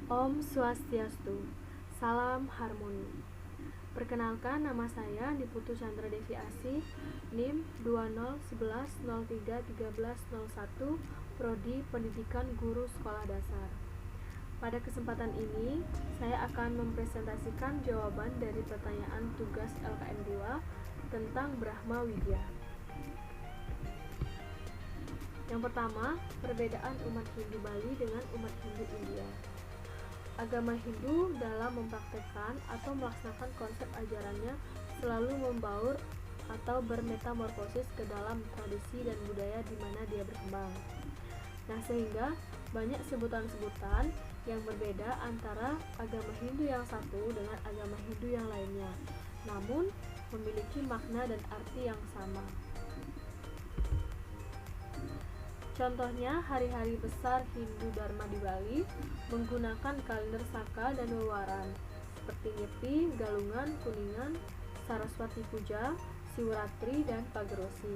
Om Swastiastu, salam harmoni. Perkenalkan, nama saya Niputu Chandra Devi Asih, NIM 2011031301, Prodi Pendidikan Guru Sekolah Dasar. Pada kesempatan ini, saya akan mempresentasikan jawaban dari pertanyaan tugas LKM 2 tentang Brahma Widya. Yang pertama, perbedaan umat Hindu Bali dengan umat Hindu India. Agama Hindu dalam mempraktekkan atau melaksanakan konsep ajarannya selalu membaur atau bermetamorfosis ke dalam tradisi dan budaya di mana dia berkembang. Nah, sehingga banyak sebutan-sebutan yang berbeda antara agama Hindu yang satu dengan agama Hindu yang lainnya, namun memiliki makna dan arti yang sama. Contohnya, hari-hari besar Hindu Dharma di Bali menggunakan kalender Saka dan Wewaran seperti Nyepi, Galungan, Kuningan, Saraswati Puja, Siwratri, dan Pagerosi.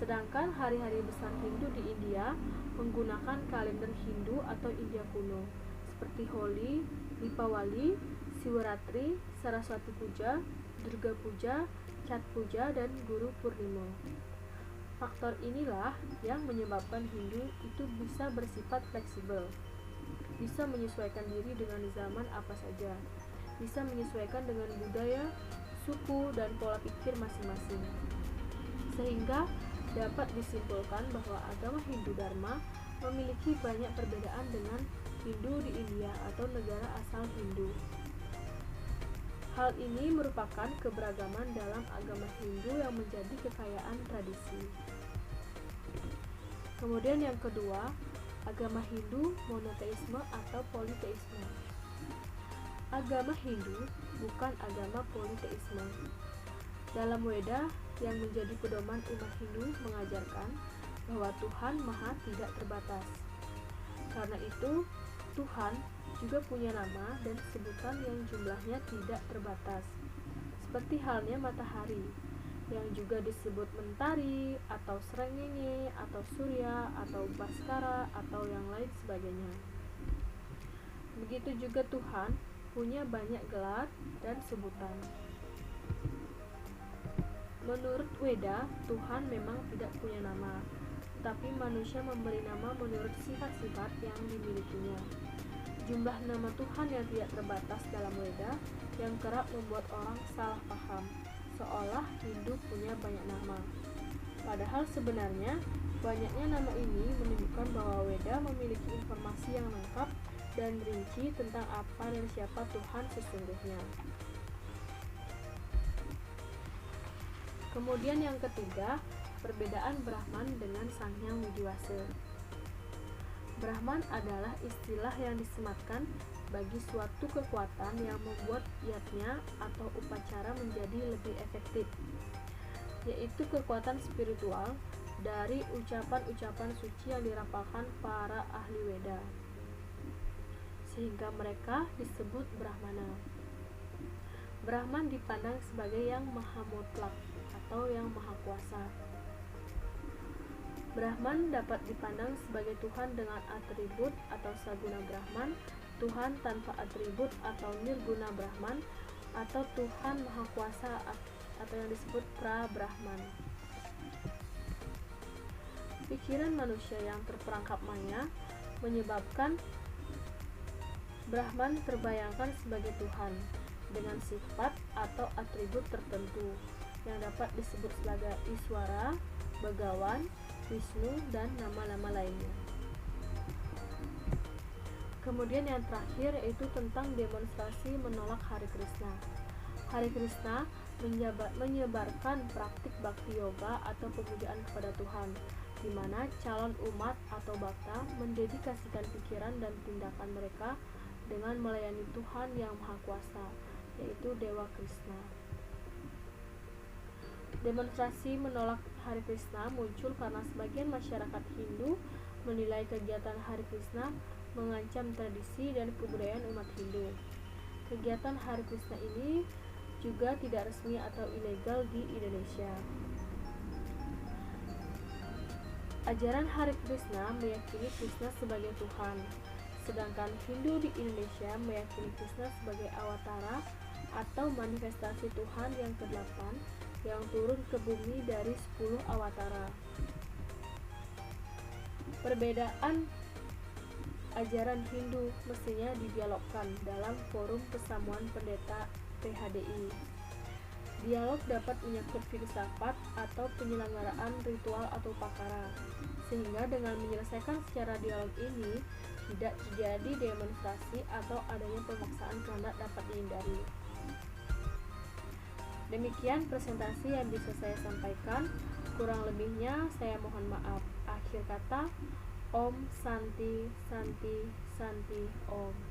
Sedangkan hari-hari besar Hindu di India menggunakan kalender Hindu atau India kuno seperti Holi, Dipawali, Siwratri, Saraswati Puja, Durga Puja, Chat Puja, dan Guru Purnima. Faktor inilah yang menyebabkan Hindu itu bisa bersifat fleksibel, bisa menyesuaikan diri dengan zaman apa saja, bisa menyesuaikan dengan budaya, suku, dan pola pikir masing-masing. Sehingga dapat disimpulkan bahwa agama Hindu Dharma memiliki banyak perbedaan dengan Hindu di India atau negara asal Hindu. Hal ini merupakan keberagaman dalam agama Hindu yang menjadi kekayaan tradisi. Kemudian yang kedua, agama Hindu monoteisme atau politeisme. Agama Hindu bukan agama politeisme. Dalam Weda yang menjadi pedoman umat Hindu mengajarkan bahwa Tuhan Maha tidak terbatas. Karena itu, Tuhan juga punya nama dan sebutan yang jumlahnya tidak terbatas, seperti halnya matahari, yang juga disebut mentari, atau srengenge, atau surya, atau baskara, atau yang lain sebagainya. Begitu juga Tuhan punya banyak gelar dan sebutan. Menurut Weda, Tuhan memang tidak punya nama, tetapi manusia memberi nama menurut sifat-sifat yang dimilikinya. Jumlah nama Tuhan yang tidak terbatas dalam Weda yang kerap membuat orang salah paham, seolah Hindu punya banyak nama. Padahal sebenarnya, banyaknya nama ini menunjukkan bahwa Weda memiliki informasi yang lengkap dan rinci tentang apa dan siapa Tuhan sesungguhnya. Kemudian yang ketiga, perbedaan Brahman dengan Sanghyang Widiwasa. Brahman adalah istilah yang disematkan bagi suatu kekuatan yang membuat yatnya atau upacara menjadi lebih efektif, yaitu kekuatan spiritual dari ucapan-ucapan suci yang dirapalkan para ahli Weda, sehingga mereka disebut Brahmana. Brahman dipandang sebagai yang maha mutlak atau yang maha kuasa. Brahman dapat dipandang sebagai Tuhan dengan atribut atau Saguna Brahman, Tuhan tanpa atribut atau Nirguna Brahman, atau Tuhan Maha Kuasa atau yang disebut Pra-Brahman. Pikiran manusia yang terperangkap maya menyebabkan Brahman terbayangkan sebagai Tuhan dengan sifat atau atribut tertentu yang dapat disebut sebagai Iswara, Bagawan, Wisnu, dan nama-nama lainnya. Kemudian yang terakhir yaitu tentang demonstrasi menolak Hare Krishna. Hare Krishna menyebarkan praktik bhakti yoga atau pemujaan kepada Tuhan, di mana calon umat atau bhakta mendedikasikan pikiran dan tindakan mereka dengan melayani Tuhan yang Maha Kuasa, yaitu Dewa Krishna. Demonstrasi menolak Hare Krishna muncul karena sebagian masyarakat Hindu menilai kegiatan Hare Krishna mengancam tradisi dan kebudayaan umat Hindu. Kegiatan Hare Krishna ini juga tidak resmi atau ilegal di Indonesia. Ajaran Hare Krishna meyakini Krishna sebagai Tuhan, Sedangkan Hindu di Indonesia meyakini Krishna sebagai awatara atau manifestasi Tuhan yang ke-8 yang turun ke bumi dari 10 awatara. Perbedaan ajaran Hindu mestinya didialogkan dalam forum persamuan pendeta PHDI. Dialog dapat menyangkut filsafat atau penyelenggaraan ritual atau pakara, sehingga dengan menyelesaikan secara dialog ini tidak terjadi demonstrasi atau adanya pemaksaan kehendak dapat dihindari. Demikian presentasi yang bisa saya sampaikan, kurang lebihnya saya mohon maaf. Akhir kata, Om Santi Santi Santi Om.